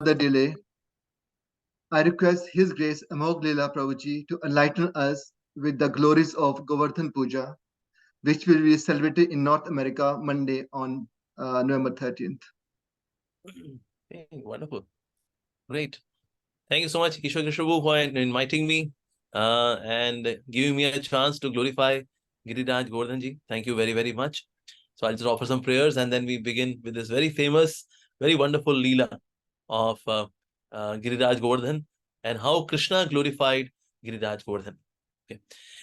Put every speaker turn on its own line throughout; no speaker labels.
the delay, I request His Grace Amogh Lila Prabhu to enlighten us with the glories of Govardhan Pooja, which will be celebrated in North America Monday on November 13th.
Hey, wonderful. Great. Thank you so much, Kishore Krishnabu, for inviting me and giving me a chance to glorify Giriraj Govardhanji. Thank you very, very much. So I'll just offer some prayers and then we begin with this very famous, very wonderful Leela of Giriraj Govardhan and how Krishna glorified Giriraj Govardhan. Okay.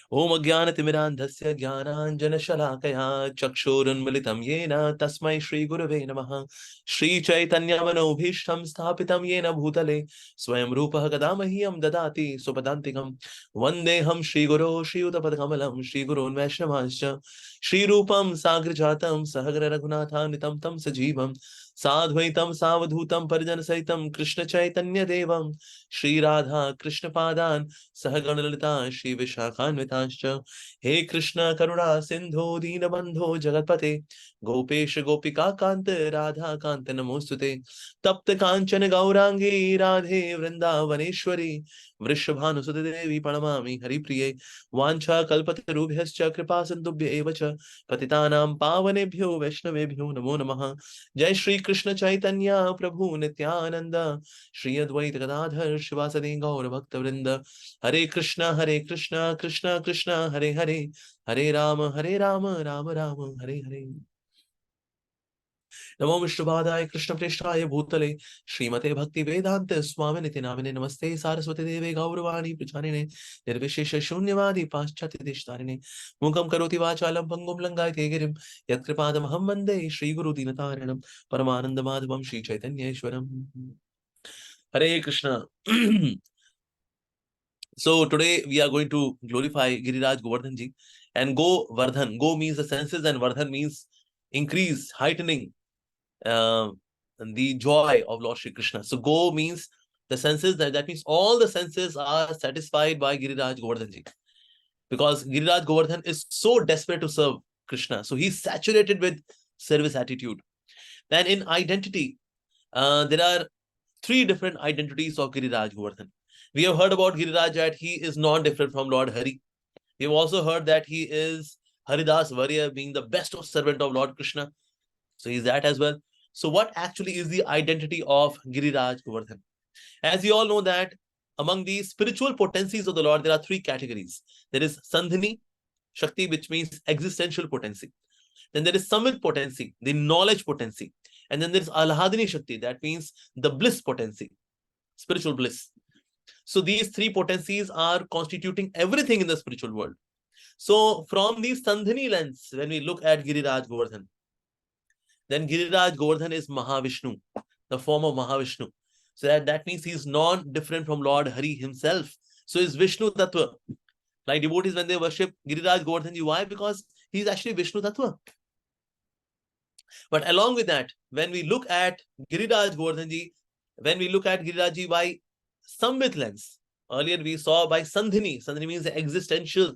Om Ajnanatimirandhasya Jnananjanashalakaya Chakshurunmilitam Yena Tasmai Shri Gurave Namaha Shri Chaitanya Manobhishtam Sthapitam Yena Bhutale Swayam Rupaha Kadamahyam Dadati Supadantikam Vandeham Shri Guru Shri Udapadkamalam Shri Gurun Vaishnamascha Shri Rupam Sagrijatam Sahagra Raghunatha Nitam Tam Sajivam Sadhvaitam Savadhutam Parijan Saitam Krishna Chaitanya Devam Shri Radha Krishna Padan Sahaganalita Shri Vishakhanvitascha He Krishna Karuna Sindho Dina Bandho Jagatpate Gopesh Gopika Kanta Radha Kanta Namostute Tapta Kanchana Gaurangi Radhe Vrindavaneshwari Vrishabhanu Sudadevi Paramami Haripriye Vancha Kalpatarubhyascha Kripa Sindubhya Evacha Patitanam Pavanebhyo Vaishnavebhyo Namo Namaha Jai Shri Krishna Chaitanya Prabhu Nityananda Shri Advaita Gadadhar Shivasadi Gaur Bhakta Vrinda Hare Krishna Krishna Krishna Hare Hare Hare Rama Rama Rama Hare Hare Namo Vishnupādāya Krishna Preshtāya Bhūtale Srimate Bhakti Vedanta Swami Niti Namine Namaste Saraswati Deve Gauravani Pracharine Nirvishesha Shunyavadi Paschati Deshtarine Mukam Karoti Vachalam Pangum Langai Tegirim Yat Kripadam Hammande Shri Guru Dinataranam Paramananda Madhavam Shri Chaitanya Ishwaram Hare Krishna. So today we are going to glorify Giriraj Govardhanji and Govardhan. Go means the senses and Vardhan means increase, heightening the joy of Lord Shri Krishna. So go means the senses, that means all the senses are satisfied by Giriraj Govardhanji. Because Giriraj Govardhan is so desperate to serve Krishna. So he's saturated with service attitude. Then in identity, there are three different identities of Giriraj Govardhan. We have heard about Giriraj that he is not different from Lord Hari. We have also heard that he is Haridas Varya, being the best of servant of Lord Krishna. So he is that as well. So what actually is the identity of Giriraj Govardhan? As you all know that among the spiritual potencies of the Lord, there are three categories. There is Sandhini Shakti, which means existential potency. Then there is Samvit potency, the knowledge potency. And then there is Alahadini Shakti, that means the bliss potency, spiritual bliss. So these three potencies are constituting everything in the spiritual world. So from the Sandhini lens, when we look at Giriraj Govardhan, then Giriraj Govardhan is Mahavishnu, the form of Mahavishnu. So that means he's non-different from Lord Hari himself. So he's Vishnu Tattva. Like devotees, when they worship Giriraj Govardhanji, why? Because he's actually Vishnu Tattva. But along with that, when we look at Giriraj Govardhanji, when we look at Girirajji by Samvit lens, earlier we saw by Sandhini. Sandhini means the existential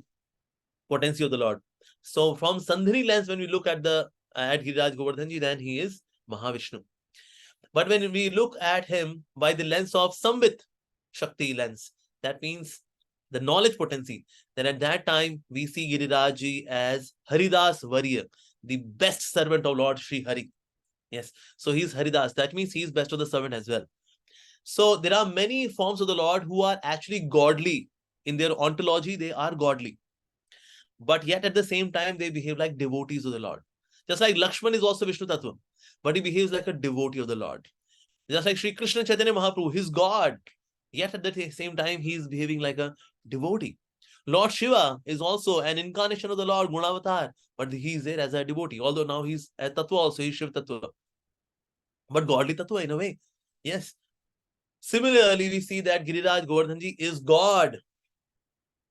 potency of the Lord. So from Sandhini lens, when we look at Giriraj Govardhanji, then he is Mahavishnu. But when we look at him by the lens of Samvit Shakti lens, that means the knowledge potency, then at that time we see Girirajji as Haridas Varya, the best servant of Lord Sri Hari. Yes, so he's Haridas. That means he's best of the servant as well. So there are many forms of the Lord who are actually godly. In their ontology, they are godly. But yet at the same time, they behave like devotees of the Lord. Just like Lakshman is also Vishnu Tattva, but he behaves like a devotee of the Lord. Just like Sri Krishna Chaitanya Mahaprabhu, he's God. Yet at the same time, he's behaving like a devotee. Lord Shiva is also an incarnation of the Lord, Gunavatar, but he's there as a devotee. Although now he's a Tattva also, he's Shiva Tattva. But godly Tattva in a way. Yes. Similarly, we see that Giriraj Govardhanji is God,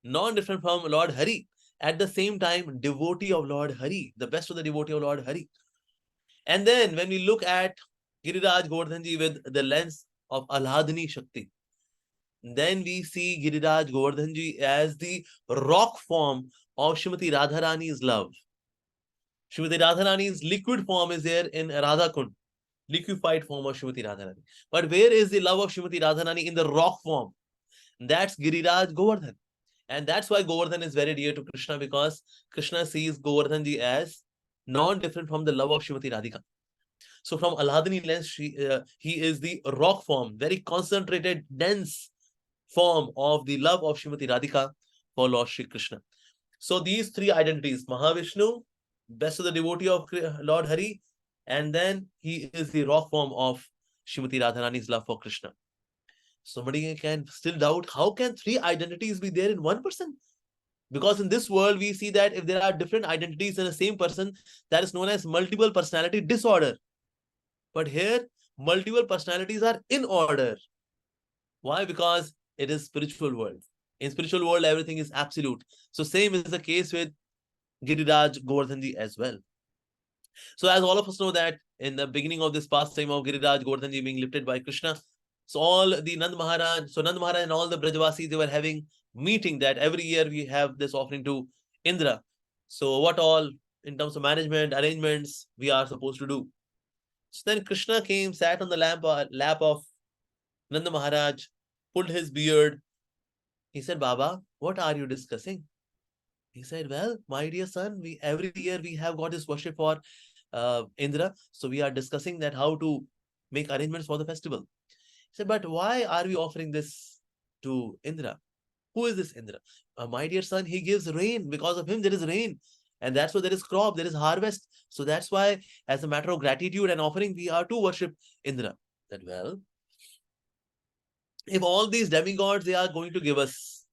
non-different from Lord Hari. At the same time, devotee of Lord Hari, the best of the devotee of Lord Hari. And then when we look at Giriraj Govardhanji with the lens of Alahadini Shakti, then we see Giriraj Govardhanji as the rock form of Srimati Radharani's love. Srimati Radharani's liquid form is there in Radha Kund. liquefied form of Srimati Radharani. But where is the love of Srimati Radharani in the rock form? That's Giriraj Govardhan. And that's why Govardhan is very dear to Krishna, because Krishna sees Govardhanji as non-different from the love of Srimati Radhika. So from Alhadani lens, he is the rock form, very concentrated, dense form of the love of Srimati Radhika for Lord Shri Krishna. So these three identities, Mahavishnu, best of the devotee of Lord Hari, and then he is the raw form of Srimati Radharani's love for Krishna. Somebody can still doubt, how can three identities be there in one person? Because in this world, we see that if there are different identities in the same person, that is known as multiple personality disorder. But here, multiple personalities are in order. Why? Because it is spiritual world. In spiritual world, everything is absolute. So same is the case with Giriraj Govardhanji as well. So as all of us know that in the beginning of this pastime of Giriraj Govardhanji being lifted by Krishna, so all the Nand Maharaj and all the Brajavasis, they were having meeting that every year we have this offering to Indra. So what all in terms of management, arrangements we are supposed to do. So then Krishna came, sat on the lap of Nanda Maharaj, pulled his beard. He said, Baba, what are you discussing? He said, well, my dear son, we every year we have got this worship for Indra. So we are discussing that how to make arrangements for the festival. He said, but why are we offering this to Indra? Who is this Indra? My dear son, he gives rain. Because of him, there is rain. And that's why there is crop, there is harvest. So that's why, as a matter of gratitude and offering, we are to worship Indra. That well, if all these demigods, they are going to give us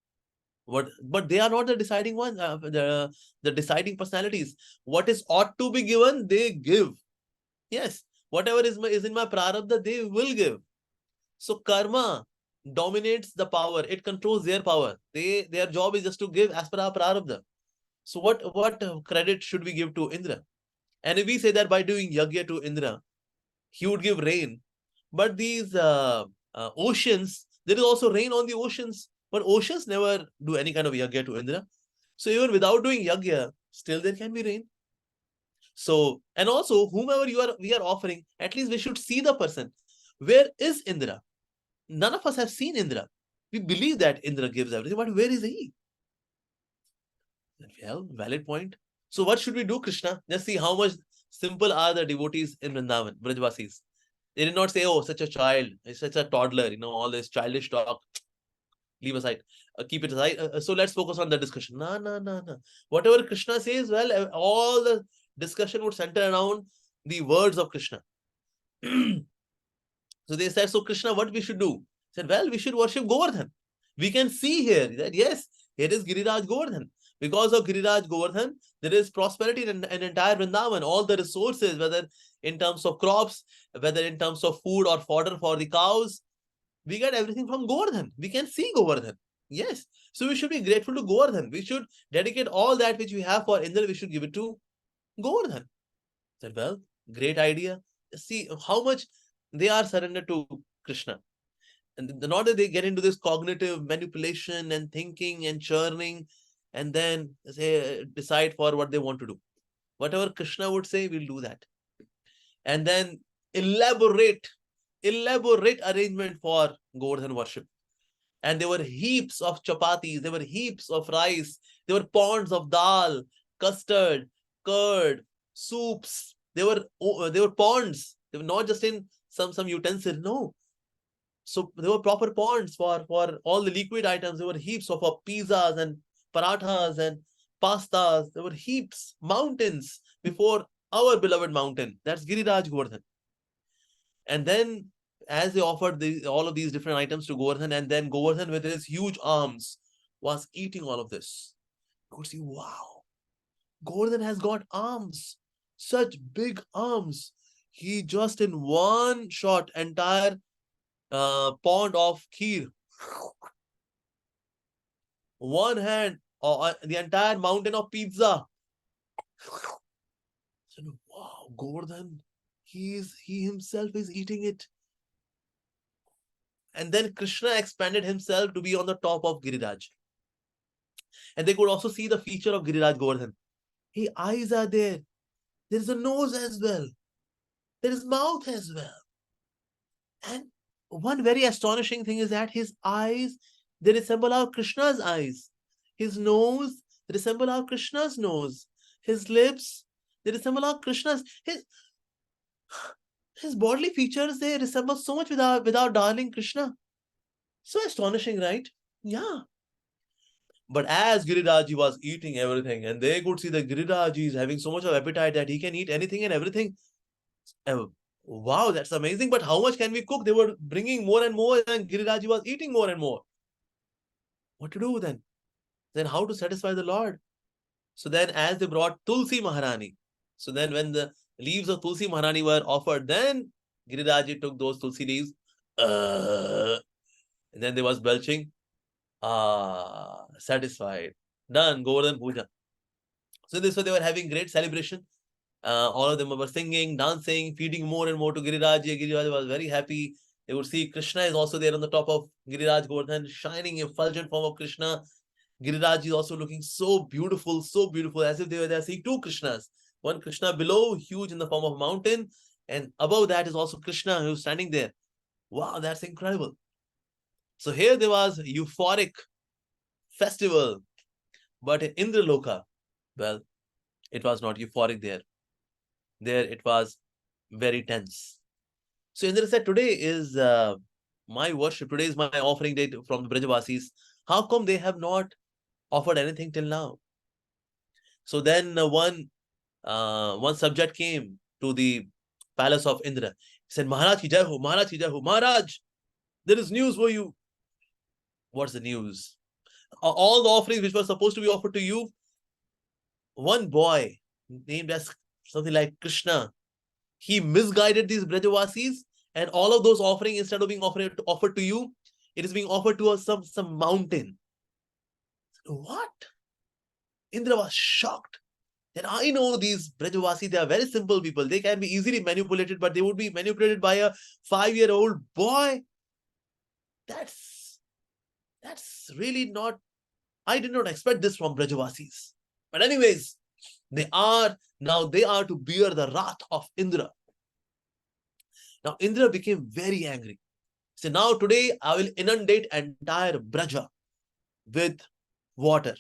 what, but they are not the deciding one, the deciding personalities. What is ought to be given, they give. Yes, whatever is in my prarabdha, they will give. So karma dominates the power, it controls their power. Their job is just to give as per our prarabdha. So what credit should we give to Indra? And if we say that by doing yagya to Indra, he would give rain, but these oceans, there is also rain on the oceans, but oceans never do any kind of yagya to Indra. So even without doing yagya, still there can be rain. So, and also whomever we are offering, at least we should see the person. Where is Indra? None of us have seen Indra. We believe that Indra gives everything, but where is he? Well, valid point. So what should we do, Krishna? Just see how much simple are the devotees in Vrindavan, Brajvasis. They did not say, oh, such a child, such a toddler, all this childish talk. Leave aside, keep it aside. So let's focus on the discussion. No. Whatever Krishna says, well, all the discussion would center around the words of Krishna. So they said, so Krishna, what we should do? He said, well, we should worship Govardhan. We can see here that, yes, it is Giriraj Govardhan. Because of Giriraj Govardhan, there is prosperity in an entire Vrindavan. All the resources, whether in terms of crops, whether in terms of food or fodder for the cows, we get everything from Govardhan. We can see Govardhan. Yes. So we should be grateful to Govardhan. We should dedicate all that which we have for Indra, we should give it to Govardhan. I said, well, great idea. See how much they are surrendered to Krishna. And not that they get into this cognitive manipulation and thinking and churning and then say, decide for what they want to do. Whatever Krishna would say, we'll do that. And then elaborate arrangement for Govardhan worship. And there were heaps of chapatis, there were heaps of rice, there were ponds of dal, custard, curd, soups. There were ponds. They were not just in some utensil. No. So there were proper ponds for all the liquid items. There were heaps of pizzas and parathas and pastas. There were heaps, mountains before our beloved mountain. That's Giriraj Govardhan. And then as they offered all of these different items to Govardhan, and then Govardhan with his huge arms was eating all of this. You could see, wow, Govardhan has got arms, such big arms. He just in one shot, entire pond of kheer. One hand, the entire mountain of pizza. So, wow, Govardhan, he himself is eating it. And then Krishna expanded himself to be on the top of Giriraj. And they could also see the feature of Giriraj Govardhan. Hey, eyes are there. There's a nose as well. there is mouth as well. And one very astonishing thing is that his eyes, they resemble our Krishna's eyes. His nose, they resemble our Krishna's nose. His lips, they resemble our Krishna's. His bodily features, they resemble so much with our darling Krishna. So astonishing, right? Yeah. But as Giriraji was eating everything, and they could see that Giriraji is having so much of appetite that he can eat anything and everything. Wow, that's amazing. But how much can we cook? They were bringing more and more, and Giriraji was eating more and more. What to do then? Then how to satisfy the Lord? So then, as they brought Tulsi Maharani, so then when the leaves of Tulsi Maharani were offered, then Giriraji took those Tulsi leaves, and then there was belching. Satisfied. Done. Govardhan Pooja. So this way they were having great celebration. All of them were singing, dancing, feeding more and more to Giriraji. Giriraji was very happy. They would see Krishna is also there on the top of Giriraj Govardhan, shining effulgent form of Krishna. Giriraj is also looking so beautiful, as if they were there seeing two Krishnas. One Krishna below, huge in the form of a mountain, and above that is also Krishna who's standing there. Wow, that's incredible. So here there was euphoric festival, but in Indraloka, well, it was not euphoric there. There it was very tense. So Indra said, today is my worship, today is my offering day from the Brajavasis. How come they have not offered anything till now? So then one subject came to the palace of Indra. He said, Maharaj ki jai ho, Maharaj ki jai ho, Maharaj, there is news for you. What's the news? All the offerings which were supposed to be offered to you, one boy named as something like Krishna, he misguided these Brajavasis, and all of those offerings, instead of being offered to you, it is being offered to some mountain. What? Indra was shocked. That I know these Brajavasis, they are very simple people. They can be easily manipulated, but they would be manipulated by a 5-year-old boy. That's really not. I did not expect this from Brajavasis. But anyways, they are to bear the wrath of Indra. Now Indra became very angry. So now today I will inundate entire Braja with water.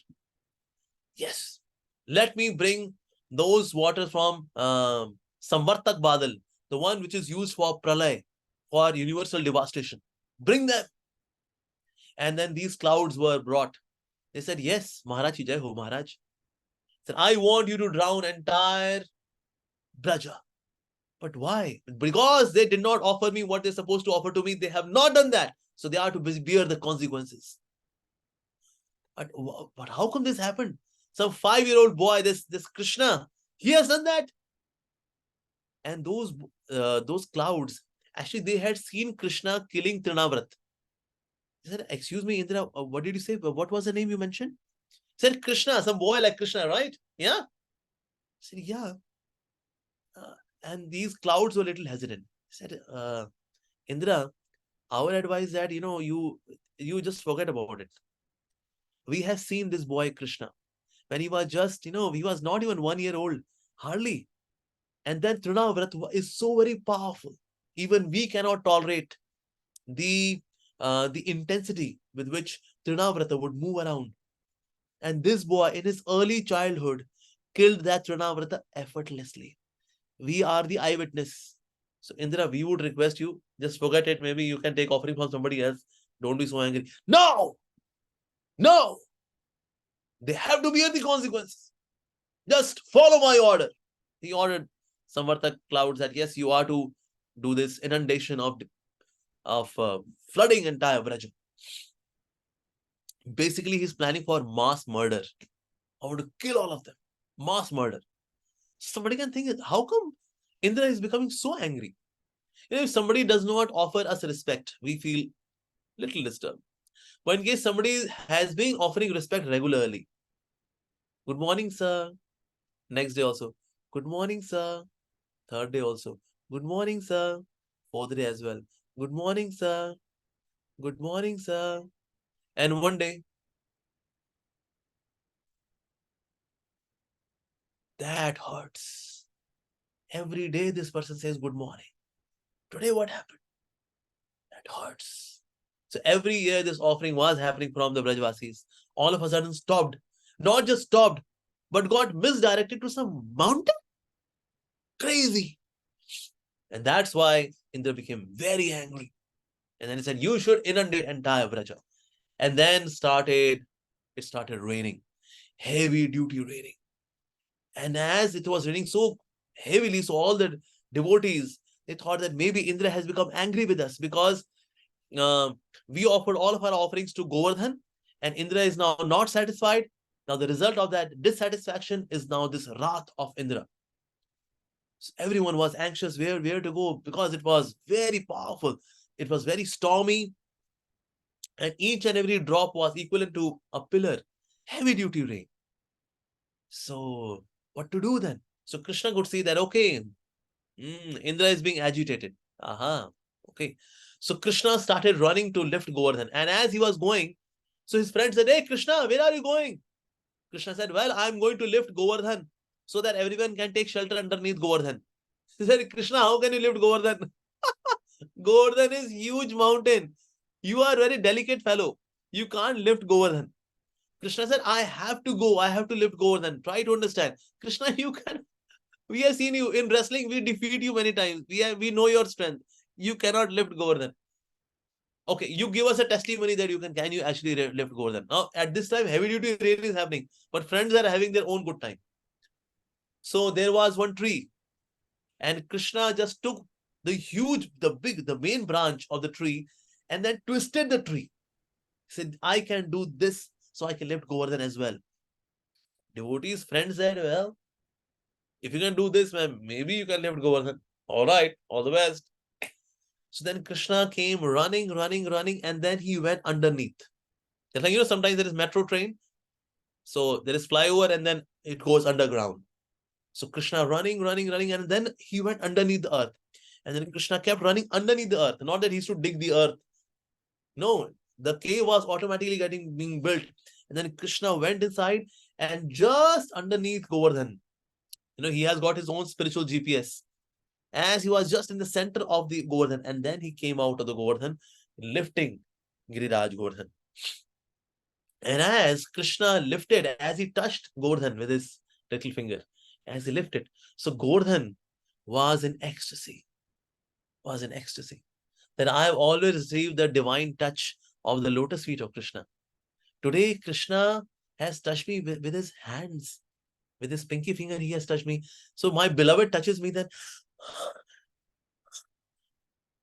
Yes, let me bring those waters from Samvartak Badal, the one which is used for Pralay, for universal devastation. Bring them. And then these clouds were brought. They said, yes, Maharaj Jai Ho, Maharaj. Said, I want you to drown entire Braja. But why? Because they did not offer me what they're supposed to offer to me. They have not done that. So they are to bear the consequences. But how come this happened? Some 5-year-old boy, this Krishna, he has done that. And those clouds, actually, they had seen Krishna killing Trinavrat. He said, excuse me, Indra, what did you say? What was the name you mentioned? He said, Krishna, some boy like Krishna, right? Yeah? I said, yeah. And these clouds were a little hesitant. He said, Indra, our advice that, you just forget about it. We have seen this boy Krishna when he was just, he was not even 1 year old, hardly. And then Trinavrat is so very powerful. Even we cannot tolerate the intensity with which Trinavrata would move around. And this boy, in his early childhood, killed that Trinavrata effortlessly. We are the eyewitness. So, Indra, we would request you, just forget it. Maybe you can take offering from somebody else. Don't be so angry. No! No! They have to bear the consequences. Just follow my order. He ordered Samvartak clouds that, yes, you are to do this inundation of flooding entire Vraja. Basically, he's planning for mass murder. I want to kill all of them. Mass murder. Somebody can think, how come Indra is becoming so angry? If somebody does not offer us respect, we feel little disturbed. But in case somebody has been offering respect regularly, good morning, sir. Next day also, good morning, sir. Third day also, good morning, sir. Fourth day as well, good morning, sir. Good morning, sir. And one day, that hurts. Every day this person says good morning. Today what happened? That hurts. So every year this offering was happening from the Brajvasis. All of a sudden stopped. Not just stopped, but got misdirected to some mountain. Crazy. And that's why Indra became very angry. And then he said, you should inundate entire Braja. And then it started raining. Heavy duty raining. And as it was raining so heavily, so all the devotees, they thought that maybe Indra has become angry with us because we offered all of our offerings to Govardhan, and Indra is now not satisfied. Now the result of that dissatisfaction is now this wrath of Indra. So everyone was anxious where to go because it was very powerful. It was very stormy, and each and every drop was equivalent to a pillar. Heavy duty rain. So what to do then? So Krishna could see that, okay, Indra is being agitated. Aha, okay. So Krishna started running to lift Govardhan. And as he was going, so his friend said, hey, Krishna, where are you going? Krishna said, well, I'm going to lift Govardhan so that everyone can take shelter underneath Govardhan. He said, Krishna, how can you lift Govardhan? Govardhan is huge mountain. You are a very delicate fellow. You can't lift Govardhan. Krishna said, I have to go. I have to lift Govardhan. Try to understand. Krishna, you can. We have seen you in wrestling. We defeat you many times. We know your strength. You cannot lift Govardhan. Okay, you give us a testimony that can you actually lift Govardhan? Now, at this time, heavy duty rain is happening, but friends are having their own good time. So there was one tree, and Krishna just took the main branch of the tree, and then twisted the tree. He said, I can do this, so I can lift Govardhan as well. Devotees, friends said, well, if you can do this, man, maybe you can lift Govardhan. All right, all the best. So then Krishna came running, and then he went underneath. It's like, sometimes there is metro train. So there is flyover and then it goes underground. So Krishna running, and then he went underneath the earth. And then Krishna kept running underneath the earth. Not that he should dig the earth. No, the cave was automatically being built. And then Krishna went inside, and just underneath Govardhan, he has got his own spiritual GPS. As he was just in the center of the Govardhan, and then he came out of the Govardhan, lifting Giriraj Govardhan. And as Krishna lifted, as he touched Govardhan with his little finger, as he lifted, so Govardhan was in ecstasy. That I have always received the divine touch of the lotus feet of Krishna. Today, Krishna has touched me with his hands. With his pinky finger, he has touched me. So my beloved touches me, then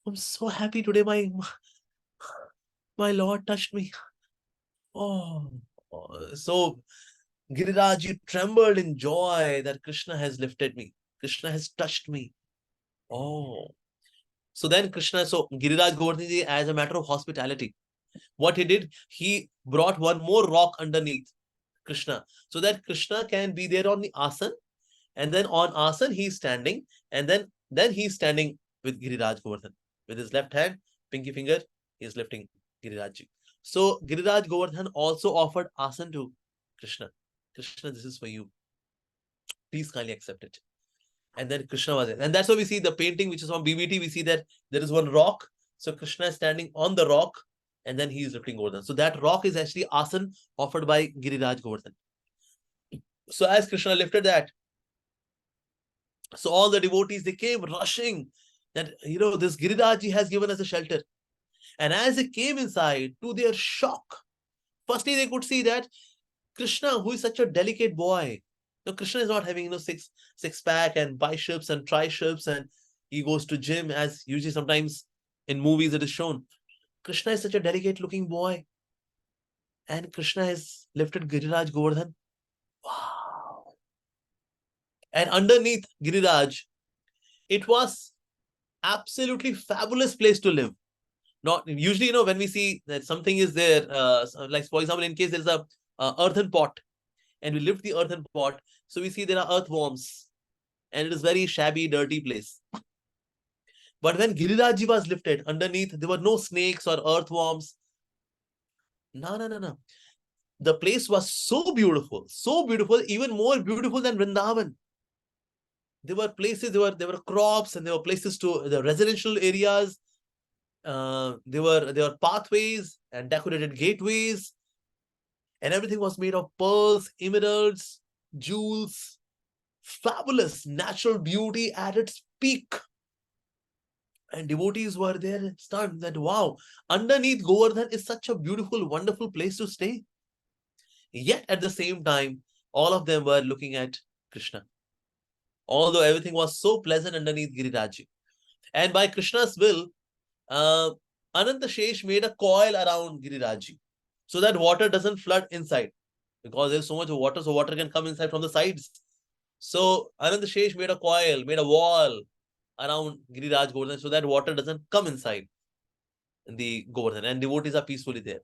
I'm so happy today. My Lord touched me. Oh, so Giriraj, you trembled in joy that Krishna has lifted me. Krishna has touched me. Oh. So then Giriraj Govardhan, as a matter of hospitality, what he did, he brought one more rock underneath Krishna, so that Krishna can be there on the asan, and then on asan he's standing, and then he's standing with Giriraj Govardhan. With his left hand, pinky finger, he is lifting Giriraj. So Giriraj Govardhan also offered asan to Krishna. Krishna, this is for you. Please kindly accept it. And then Krishna was there. And that's why we see the painting, which is on BBT, we see that there is one rock. So Krishna is standing on the rock, and then he is lifting Govardhan. So that rock is actually asan offered by Giriraj Govardhan. So as Krishna lifted that, so all the devotees, they came rushing that, this Giriraj has given us a shelter. And as they came inside, to their shock, firstly, they could see that Krishna, who is such a delicate boy, Krishna is not having six pack and biceps and triceps, and he goes to gym as usually sometimes in movies it is shown. Krishna is such a delicate looking boy, and Krishna has lifted Giriraj Govardhan. Wow! And underneath Giriraj, it was absolutely fabulous place to live. Not usually, when we see that something is there, like for example, in case there is a earthen pot, and we lift the earthen pot, so we see there are earthworms, and it is very shabby, dirty place. But when Girirajji was lifted, underneath there were no snakes or earthworms. No. The place was so beautiful, even more beautiful than Vrindavan. There were places, there were crops, and there were places to the residential areas. There were pathways and decorated gateways, and everything was made of pearls, emeralds, jewels, fabulous natural beauty at its peak. And devotees were there and stunned that wow, underneath Govardhan is such a beautiful, wonderful place to stay. Yet at the same time, all of them were looking at Krishna, although everything was so pleasant underneath Giriraj. And by Krishna's will, uh, Ananta Shesh made a coil around Giriraj so that water doesn't flood inside, because there's so much water, so water can come inside from the sides. So Ananta Shesh made a coil, made a wall around Giriraj Govardhan so that water doesn't come inside the Govardhan, and devotees are peacefully there.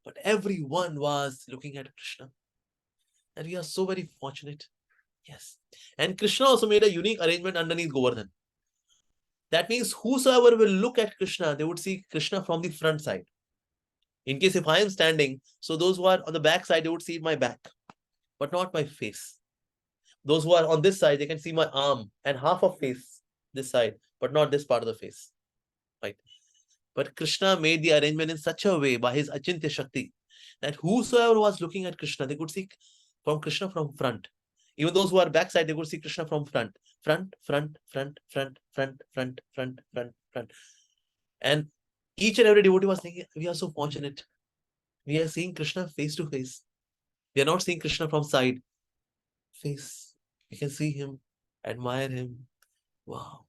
But everyone was looking at Krishna, and we are so very fortunate. Yes. And Krishna also made a unique arrangement underneath Govardhan. That means whosoever will look at Krishna, they would see Krishna from the front side. In case if I am standing, so those who are on the back side, they would see my back, but not my face. Those who are on this side, they can see my arm and half of face this side, but not this part of the face. Right. But Krishna made the arrangement in such a way by his Achintya Shakti that whosoever was looking at Krishna, they could see from Krishna from front. Even those who are backside, they could see Krishna from front. Front, front, front, front, front, front, front, front, front. And each and every devotee was thinking, we are so fortunate. We are seeing Krishna face to face. We are not seeing Krishna from side. Face. We can see him, admire him. Wow.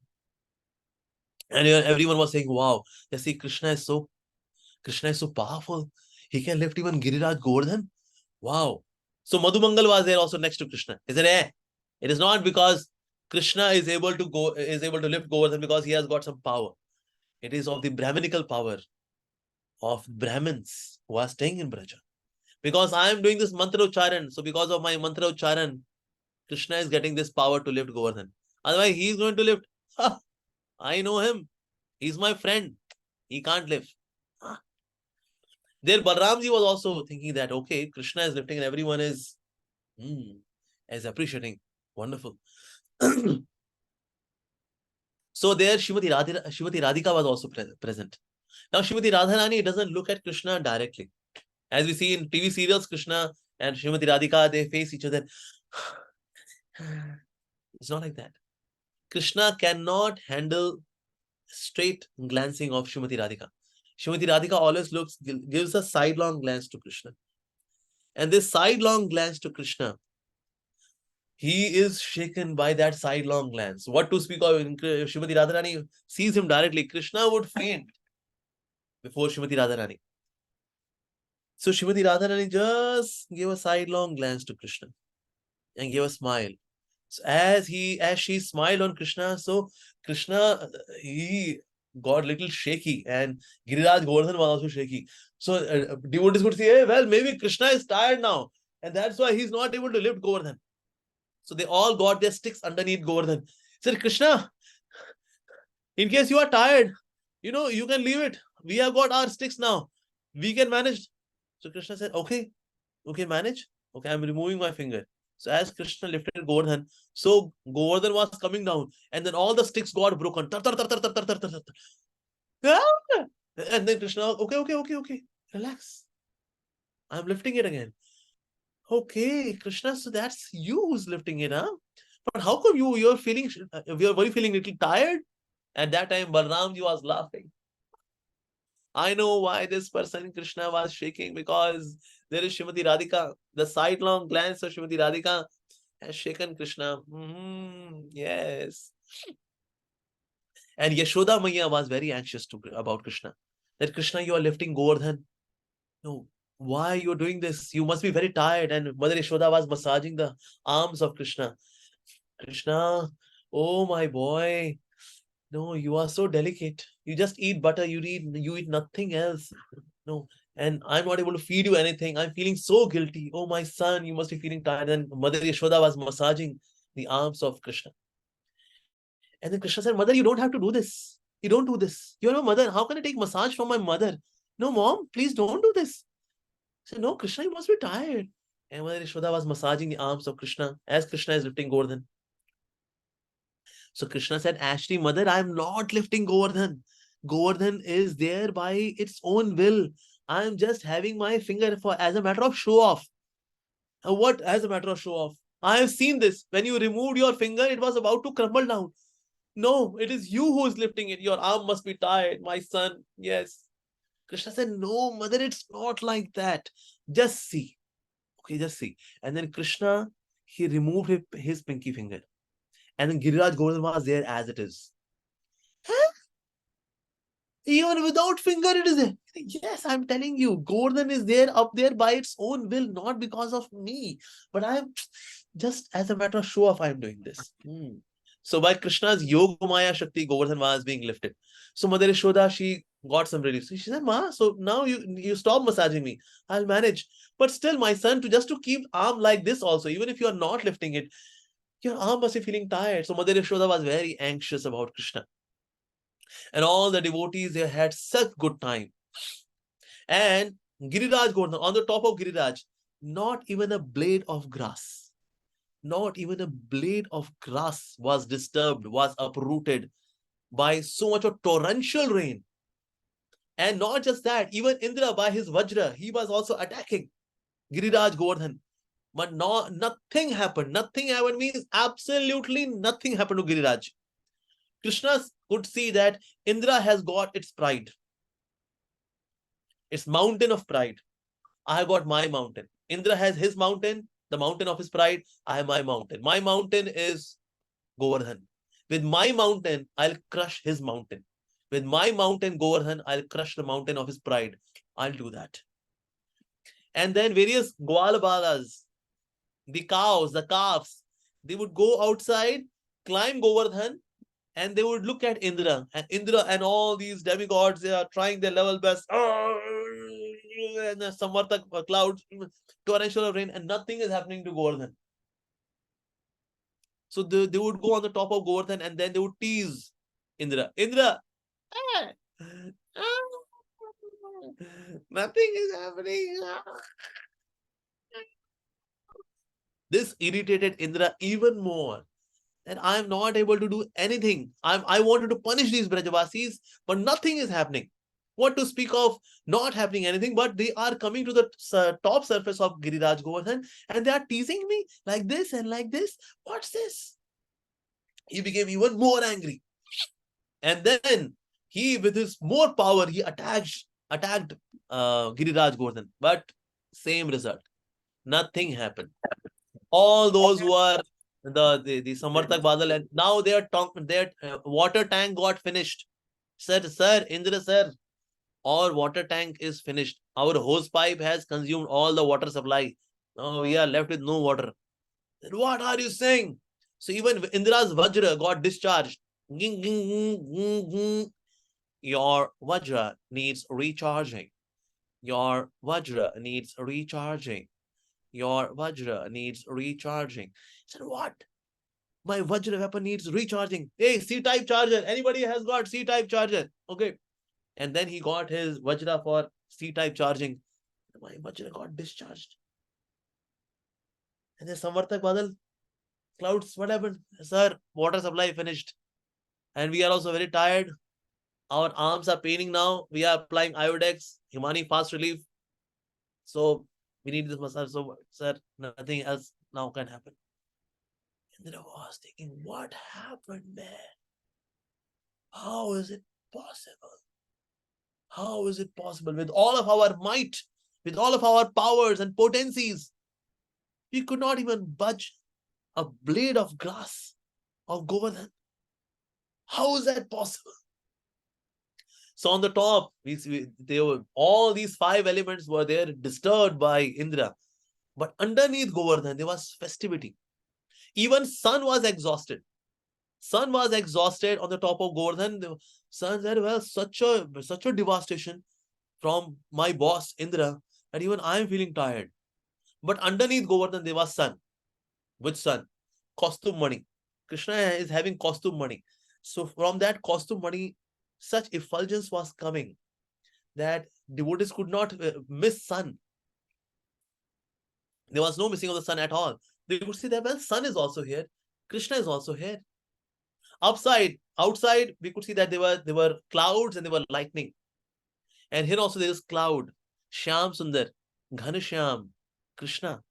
And everyone was saying, wow, you see, Krishna is so powerful. He can lift even Giriraj Govardhan. Wow. So Madhumangal was there also next to Krishna. He said, eh, it is not because Krishna is able to lift Govardhan because he has got some power. It is of the Brahminical power of Brahmins who are staying in Braja. Because I am doing this mantra ucharan, so because of my mantra ucharan, Krishna is getting this power to lift Govardhan. Otherwise, he is going to lift. I know him. He's my friend. He can't lift. There, Balramji was also thinking that, okay, Krishna is lifting and everyone is appreciating. Wonderful. So there, Shrimati Radhika was also present. Now, Shrimati Radharani doesn't look at Krishna directly. As we see in TV serials, Krishna and Shrimati Radhika, they face each other. It's not like that. Krishna cannot handle straight glancing of Shrimati Radhika. Shrimati Radhika always gives a sidelong glance to Krishna. And this sidelong glance to Krishna, he is shaken by that sidelong glance. What to speak of, if Shrimati Radharani sees him directly, Krishna would faint before Shrimati Radharani. So Shrimati Radharani just gave a sidelong glance to Krishna and gave a smile. So as she smiled on Krishna, so Krishna, he got a little shaky, and Giriraj Govardhan was also shaky. So devotees would say, hey, well, maybe Krishna is tired now, and that's why he's not able to lift Govardhan. So they all got their sticks underneath Govardhan. Said, Krishna, in case you are tired, you can leave it. We have got our sticks now. We can manage. So Krishna said, okay, manage. Okay, I'm removing my finger. So as Krishna lifted Govardhan, so Govardhan was coming down, and then all the sticks got broken. And then Krishna, okay, relax. I'm lifting it again. Okay, Krishna, so that's you who's lifting it, huh? But how come you're feeling a little tired? At that time, Balramji was laughing. I know why this person Krishna was shaking, because there is Shrimati Radhika. The sidelong glance of Shrimati Radhika has shaken Krishna. Yes. And Yashoda Maya was very anxious about Krishna. That Krishna, you are lifting Govardhan. No, why you're doing this? You must be very tired. And Mother Yashoda was massaging the arms of Krishna. Krishna, oh my boy, no, you are so delicate. You just eat butter. You eat nothing else. No, and I'm not able to feed you anything. I'm feeling so guilty. Oh my son, you must be feeling tired. And Mother Yashoda was massaging the arms of Krishna. And then Krishna said, Mother, you don't have to do this. You don't do this. You're my mother. How can I take massage from my mother? No, mom, please don't do this. I said, no, Krishna, you must be tired. And Mother Yashoda was massaging the arms of Krishna as Krishna is lifting Govardhan. So Krishna said, actually, mother, I am not lifting Govardhan. Govardhan is there by its own will. I am just having my finger for as a matter of show off. What as a matter of show off? I have seen this. When you removed your finger, it was about to crumble down. No, it is you who is lifting it. Your arm must be tired, my son. Yes. Krishna said, no, mother, it's not like that. Just see. Okay, just see. And then Krishna, he removed his pinky finger. And then Giriraj Govardhan was there as it is. Huh? Even without finger, it is there. Yes, I'm telling you, Govardhan is there up there by its own will, not because of me. But I'm just as a matter of show off, I'm doing this. So by Krishna's Yoga Maya Shakti, Govardhan was being lifted. So Mother Yashoda, she got some relief. So she said, Ma, so now you stop massaging me. I'll manage. But still, my son, to keep arm like this also, even if you are not lifting it, your arm must be feeling tired. So Mother Yashoda was very anxious about Krishna. And all the devotees, they had such good time. And Giriraj Govardhan, on the top of Giriraj, not even a blade of grass, not even a blade of grass was disturbed, was uprooted by so much of torrential rain. And not just that, even Indra by his Vajra, he was also attacking Giriraj Govardhan. But nothing happened. Nothing happened means absolutely nothing happened to Giriraj. Krishna could see that Indra has got its pride, its mountain of pride. I have got my mountain. Indra has his mountain, the mountain of his pride. I have my mountain. My mountain is Govardhan. With my mountain, I'll crush his mountain. With my mountain, Govardhan, I'll crush the mountain of his pride. I'll do that. And then various Gwalbalas, the cows, the calves, they would go outside, climb Govardhan, and they would look at Indra. And Indra and all these demigods, they are trying their level best. And the Samartak clouds, torrential rain, and nothing is happening to Govardhan. So they would go on the top of Govardhan and then they would tease Indra. Indra, nothing is happening. This irritated Indra even more. And I am not able to do anything. I wanted to punish these Brajavasis, but nothing is happening. What to speak of not happening anything, but they are coming to the top surface of Giriraj Govardhan and they are teasing me like this and like this. What's this? He became even more angry. And then he, with his more power, he attacked Giriraj Govardhan. But same result. Nothing happened. All those who are the Samartak Badal, and now their water tank got finished. Sir, Indra sir, our water tank is finished. Our hose pipe has consumed all the water supply. Now we are left with no water. Then what are you saying? So even Indra's Vajra got discharged. Your Vajra needs recharging. Your Vajra needs recharging. Your Vajra needs recharging. I said, what? My Vajra weapon needs recharging. Hey, C-type charger. Anybody has got C-type charger? Okay. And then he got his Vajra for C-type charging. My Vajra got discharged. And then Samartak Badal, clouds, what happened? Sir, water supply finished. And we are also very tired. Our arms are paining now. We are applying Iodex, Himani fast relief. So we need this massage. So, sir, nothing else now can happen. And then I was thinking, what happened, man? How is it possible? How is it possible? With all of our might, with all of our powers and potencies, we could not even budge a blade of grass of Govardhan. How is that possible? So on the top, all these 5 elements were there, disturbed by Indra. But underneath Govardhan, there was festivity. Even sun was exhausted. Sun was exhausted on the top of Govardhan. The sun said, well, such a devastation from my boss, Indra, that even I am feeling tired. But underneath Govardhan, there was sun. Which sun? Costume money. Krishna is having costume money. So from that costume money, such effulgence was coming that devotees could not miss sun. There was no missing of the sun at all. They could see that, well, sun is also here. Krishna is also here. Outside, we could see that there were clouds and there were lightning. And here also there is cloud, Shyam Sundar, Ghanshyam, Krishna.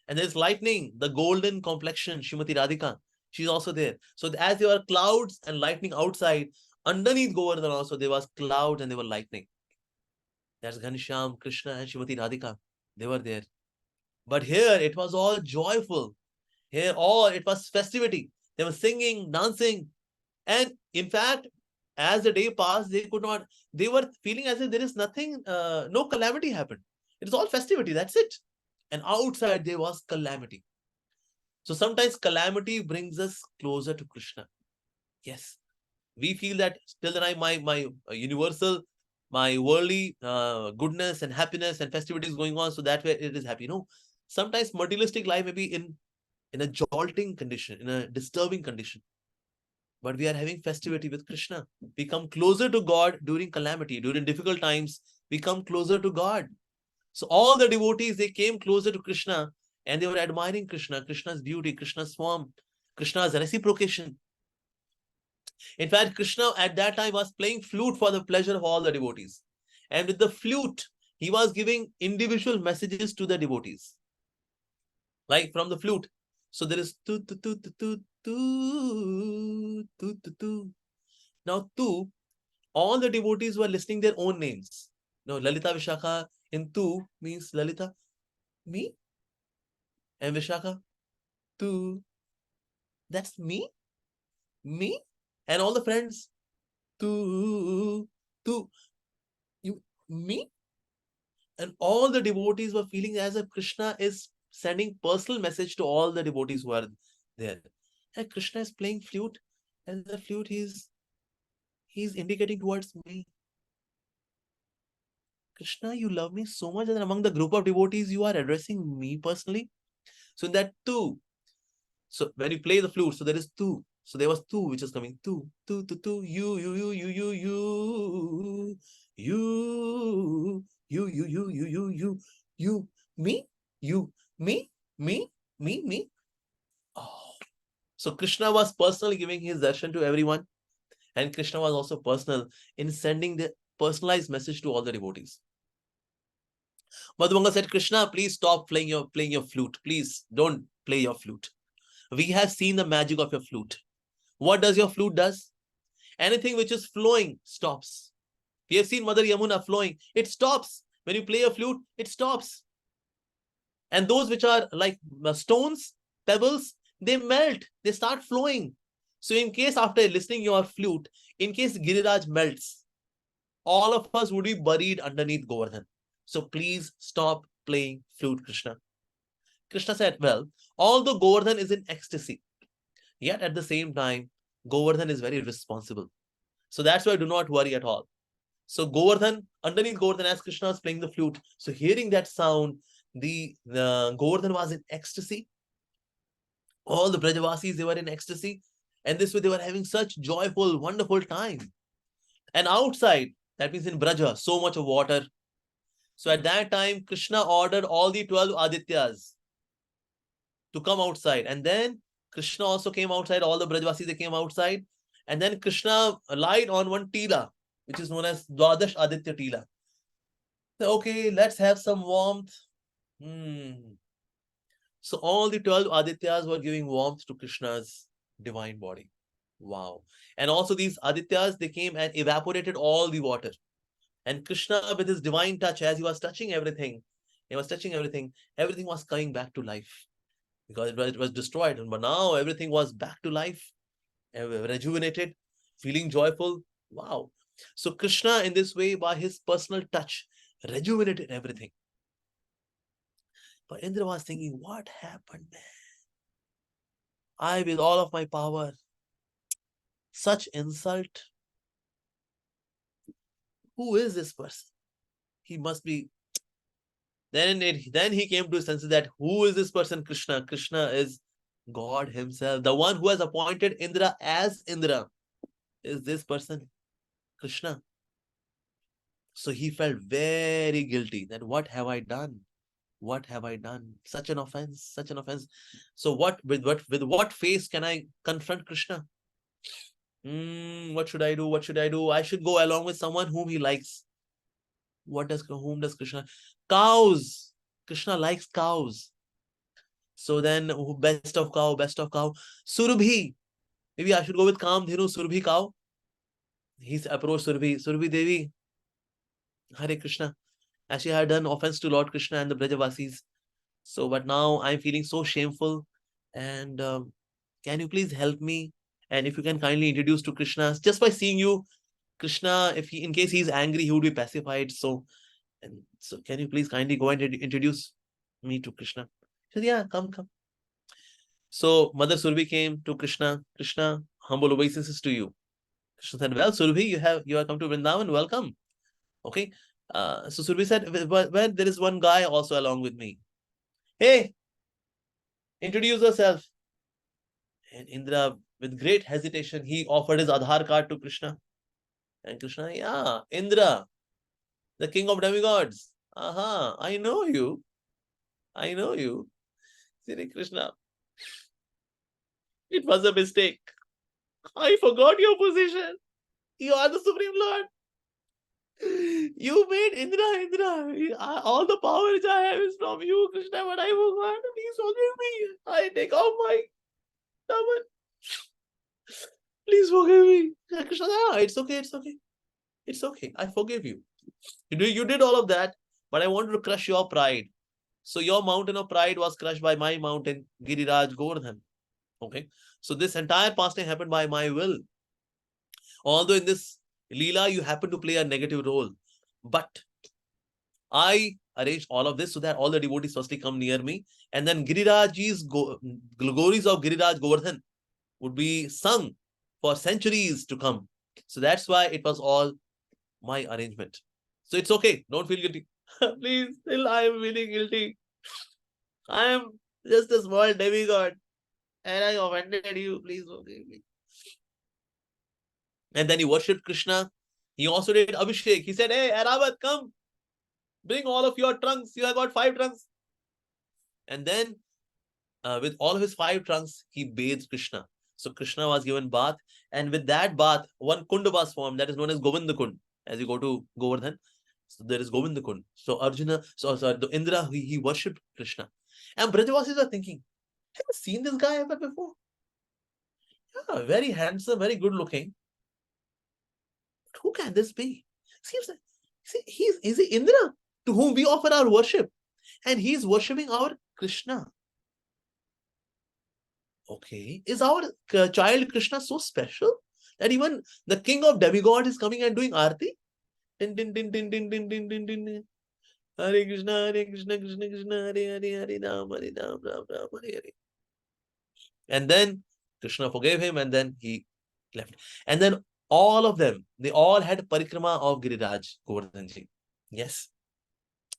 And there's lightning, the golden complexion, Shrimati Radhika. She's also there. So as there were clouds and lightning outside, underneath Govardhan also there was clouds and there were lightning. That's Ghanshyam, Krishna, and Shrimati Radhika. They were there. But here it was all joyful. Here all it was festivity. They were singing, dancing. And in fact, as the day passed, they were feeling as if there is nothing, no calamity happened. It is all festivity, that's it. And outside there was calamity. So sometimes calamity brings us closer to Krishna. Yes, we feel that till the time my universal, my worldly goodness and happiness and festivities going on, so that way it is happy. No, sometimes materialistic life may be in a jolting condition, in a disturbing condition. But we are having festivity with Krishna. We come closer to God during calamity, during difficult times. We come closer to God. So all the devotees, they came closer to Krishna and they were admiring Krishna, Krishna's beauty, Krishna's form, Krishna's reciprocation. In fact, Krishna at that time was playing flute for the pleasure of all the devotees. And with the flute, he was giving individual messages to the devotees. Like from the flute. So there is tu tu tu tu tu tu tu tu tu. Now tu, all the devotees were listening their own names. No, Lalita Vishakha in tu means Lalita, me, and Vishakha, tu, that's me, and all the friends, tu, you, me, and all the devotees were feeling as if Krishna is sending personal message to all the devotees who are there. And Krishna is playing flute, and the flute he's indicating towards me. Krishna, you love me so much that among the group of devotees, you are addressing me personally. So in that tu, so when you play the flute, so there is tu. So there was tu, which is coming tu, you, me, you, me. Oh. So Krishna was personally giving his darshan to everyone, and Krishna was also personal in sending the personalized message to all the devotees. Madhuvanga said, Krishna, please stop playing your flute. Please don't play your flute. We have seen the magic of your flute. What does your flute does? Anything which is flowing stops. We have seen Mother Yamuna flowing. It stops. When you play a flute, it stops. And those which are like stones, pebbles, they melt. They start flowing. So in case after listening your flute, in case Giriraj melts, all of us would be buried underneath Govardhan. So please stop playing flute, Krishna. Krishna said, well, although Govardhan is in ecstasy, yet at the same time, Govardhan is very responsible. So that's why do not worry at all. So Govardhan, underneath Govardhan, as Krishna was playing the flute, so hearing that sound, the Govardhan was in ecstasy. All the Brajavasis, they were in ecstasy. And this way they were having such joyful, wonderful time. And outside, that means in Braja, so much of water. So at that time, Krishna ordered all the 12 Adityas to come outside. And then Krishna also came outside. All the Brajavasis, they came outside. And then Krishna lied on one Tila, which is known as Dwadash Aditya Tila. So, okay, let's have some warmth. So all the 12 Adityas were giving warmth to Krishna's divine body. Wow. And also these Adityas, they came and evaporated all the water. And Krishna, with his divine touch, as he was touching everything, everything was coming back to life. Because it was destroyed. But now everything was back to life, rejuvenated, feeling joyful. Wow. So Krishna, in this way, by his personal touch, rejuvenated everything. But Indra was thinking, what happened, man? I, with all of my power, such insult. Who is this person? He must be. Then he came to his senses that who is this person? Krishna. Krishna is God himself. The one who has appointed Indra as Indra is this person, Krishna. So he felt very guilty that what have I done? What have I done? Such an offense, such an offense. So with what face can I confront Krishna? What should I do? What should I do? I should go along with someone whom he likes. Whom does Krishna? Cows. Krishna likes cows. So then, best of cow, best of cow. Surabhi. Maybe I should go with Kamdhenu, Surabhi cow. He's approached Surabhi. Surabhi Devi, Hare Krishna. As she had done offense to Lord Krishna and the Brajavasis. So, but now I'm feeling so shameful. And can you please help me? And if you can kindly introduce to Krishna, just by seeing you, Krishna, if he, in case he's angry, he would be pacified. So can you please kindly go and introduce me to Krishna? He said, yeah, come, come. So Mother Surabhi came to Krishna. Krishna, humble obeisances to you. Krishna said, well, Surabhi, you have come to Vrindavan. Welcome. Okay. So Surabhi said, well, there is one guy also along with me. Hey, introduce yourself. And Indra, with great hesitation, he offered his Aadhaar card to Krishna. And Krishna, yeah, Indra, the king of demigods. Aha, I know you. I know you. Sri Krishna, it was a mistake. I forgot your position. You are the Supreme Lord. You made Indra. All the power which I have is from you, Krishna, but I forgot. Please forgive me. I take off my turban. Please forgive me. Krishna, it's okay, it's okay. It's okay. I forgive you. You did all of that, but I wanted to crush your pride. So your mountain of pride was crushed by my mountain, Giriraj Govardhan. Okay. So this entire pastime happened by my will. Although in this Leela, you happen to play a negative role. But I arranged all of this so that all the devotees firstly come near me. And then Giriraj's glories of Giriraj Govardhan would be sung for centuries to come. So that's why it was all my arrangement. So it's okay. Don't feel guilty. Please, still I am feeling guilty. I am just a small demigod. And I offended you. Please forgive me. And then he worshipped Krishna. He also did Abhishek. He said, hey, Aravat, come. Bring all of your trunks. You have got 5 trunks. And then with all of his 5 trunks, he bathed Krishna. So Krishna was given bath. And with that bath, one kund was formed that is known as Govinda Kund. As you go to Govardhan, so there is Govinda Kund. So Arjuna, the Indra, he worshipped Krishna. And Brajavasis are thinking, have you seen this guy ever before? Yeah, very handsome, very good looking. But who can this be? Seems like he's the Indra to whom we offer our worship. And he's worshipping our Krishna. Okay, is our child Krishna so special that even the king of demigods is coming and doing arti? Din, din, din, din, din, din, din, din, din. Hare Krishna, Krishna Krishna, Hare Hare, Hare Ram, Ram, Hare Hare. And then Krishna forgave him and then he left. And then all of them, they all had parikrama of Giriraj Govardhanji. Yes.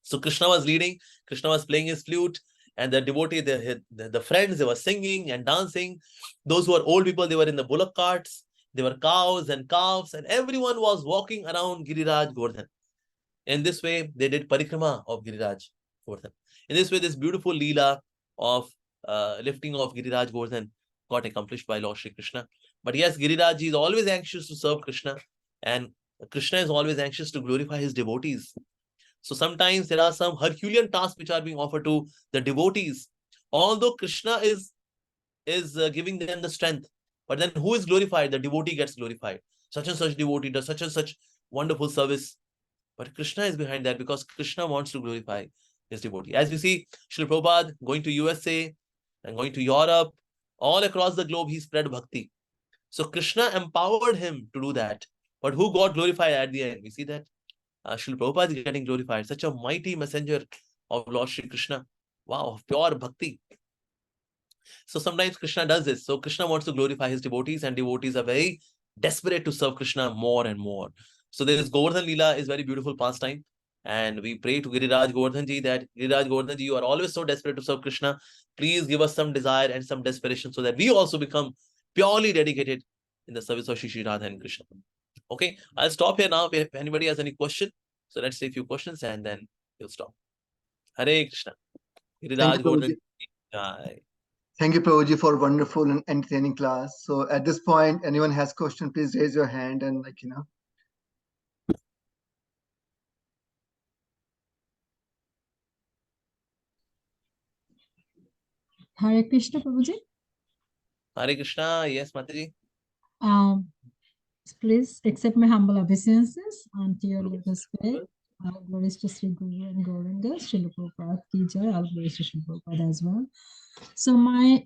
So Krishna was leading, Krishna was playing his flute, and the devotee, the friends, they were singing and dancing. Those who were old people, they were in the bullock carts. There were cows and calves, and everyone was walking around Giriraj Govardhan. In this way, they did parikrama of Giriraj Govardhan. In this way, this beautiful leela of lifting of Giriraj Govardhan got accomplished by Lord Shri Krishna. But yes, Giriraj is always anxious to serve Krishna, and Krishna is always anxious to glorify his devotees. So sometimes there are some Herculean tasks which are being offered to the devotees. Although Krishna is giving them the strength, but then who is glorified? The devotee gets glorified. Such and such devotee does such and such wonderful service. But Krishna is behind that because Krishna wants to glorify his devotee. As we see, Srila Prabhupada going to USA and going to Europe, all across the globe, he spread bhakti. So Krishna empowered him to do that. But who got glorified at the end? We see that Srila Prabhupada is getting glorified. Such a mighty messenger of Lord Shri Krishna. Wow, pure bhakti. So sometimes Krishna does this. So Krishna wants to glorify his devotees, and devotees are very desperate to serve Krishna more and more. So there is Govardhan Leela is very beautiful pastime. And we pray to Giriraj Govardhanji that Giriraj Govardhanji, you are always so desperate to serve Krishna. Please give us some desire and some desperation so that we also become purely dedicated in the service of Shri Radha and Krishna. Okay, I'll stop here now if anybody has any question. So let's say a few questions and then we'll stop. Hare Krishna. Giriraj Govardhan.
Thank you, Prabhuji, for wonderful and entertaining class. So at this point, anyone has question, please raise your hand and
Hare Krishna, Prabhuji.
Hare Krishna. Yes, Mataji.
Please accept my humble obeisances unto your lotus feet. All glories to Sri Guru and Gauranga, Srila Prabhupada ki jai, all glories to Srila Prabhupada as well. So I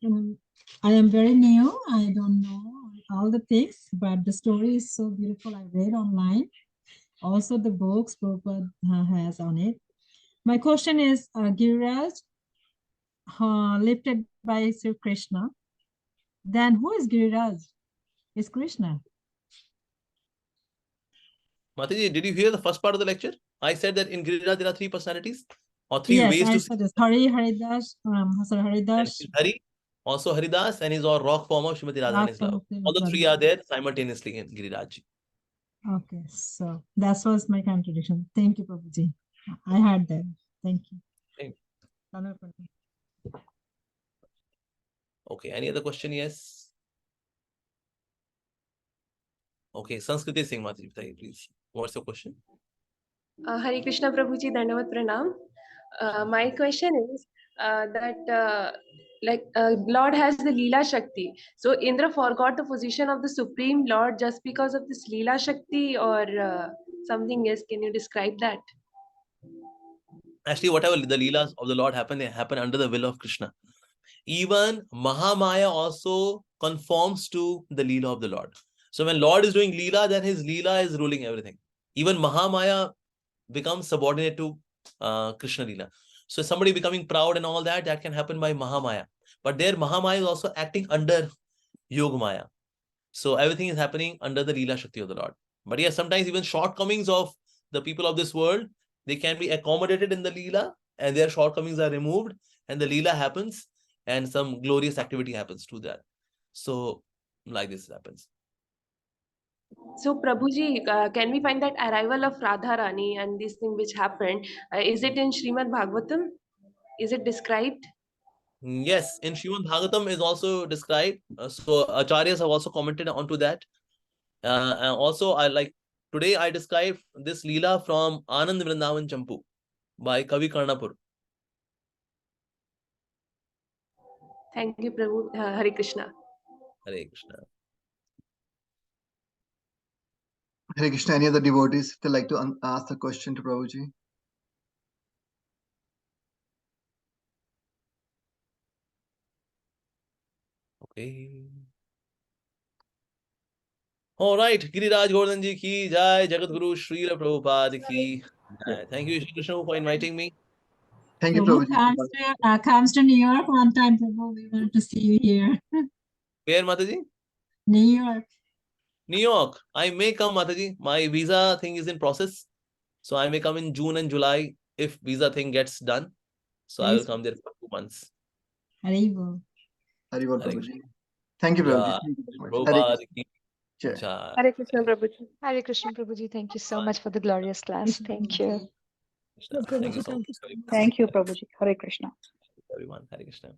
am very new. I don't know all the things, but the story is so beautiful. I read online. Also the books Prabhupada has on it. My question is, Giriraj lifted by Sri Krishna. Then who is Giriraj? Is Krishna.
Mataji, did you hear the first part of the lecture? I said that in Giriraj there are three personalities or three ways to see.
Yes, Hari, Haridas, Haridas.
Hari, also Haridas, and his rock form of Srimati Radharani's love. All the three are there simultaneously in Giriraj.
Okay, so that was my contribution. Thank you, Prabhuji. I heard that. Thank you.
Thank you. Okay, any other question? Yes. Okay, Sanskriti Singh Mataji, please. What's your question?
Hare Krishna Prabhuji, Dandavat Pranam. My question is that Lord has the Leela Shakti. So Indra forgot the position of the Supreme Lord just because of this Leela Shakti or something else. Can you describe that?
Actually, whatever the Leelas of the Lord happen, they happen under the will of Krishna. Even Mahamaya also conforms to the Leela of the Lord. So when Lord is doing Leela, then his Leela is ruling everything. Even Mahamaya becomes subordinate to Krishna Leela. So somebody becoming proud and all that, that can happen by Mahamaya. But there Mahamaya is also acting under Yogamaya. So everything is happening under the Leela Shakti of the Lord. But yes, sometimes even shortcomings of the people of this world, they can be accommodated in the Leela and their shortcomings are removed and the Leela happens and some glorious activity happens to that. So like this happens.
So Prabhuji, can we find that arrival of Radharani and this thing which happened? Is it in Srimad Bhagavatam? Is it described?
Yes, in Srimad Bhagavatam is also described. So Acharyas have also commented onto that. And also, today I described this Leela from Anand Vrindavan Champu by Kavi Karnapur.
Thank you, Prabhu. Hare Krishna.
Hare Krishna.
Hare Krishna. Any other devotees, if they like to ask the question to Prabhuji?
Okay. All right. Giriraj Govardhan Ji ki jai, Jagat Guru Srila Prabhupada ki jai. Thank you, Krishna, for inviting me.
Thank you,
Prabhu
Prabhuji.
comes to New York one time, Prabhu. We want to see you here.
Where, Mataji?
New York.
New York. I may come, Mataji. My visa thing is in process. So I may come in June and July if visa thing gets done. So I will come there for 2 months.
Haribol.
Haribol, Prabhuji. Thank you, Prabhuji. Thank you very much. Hare
Krishna.
Hare Krishna Prabhuji. Hare Krishna Prabhuji. Thank you so much for the glorious class. Thank you.
Thank you so much.
Thank you, Prabhuji. Hare Krishna.
Everyone. Hare Krishna.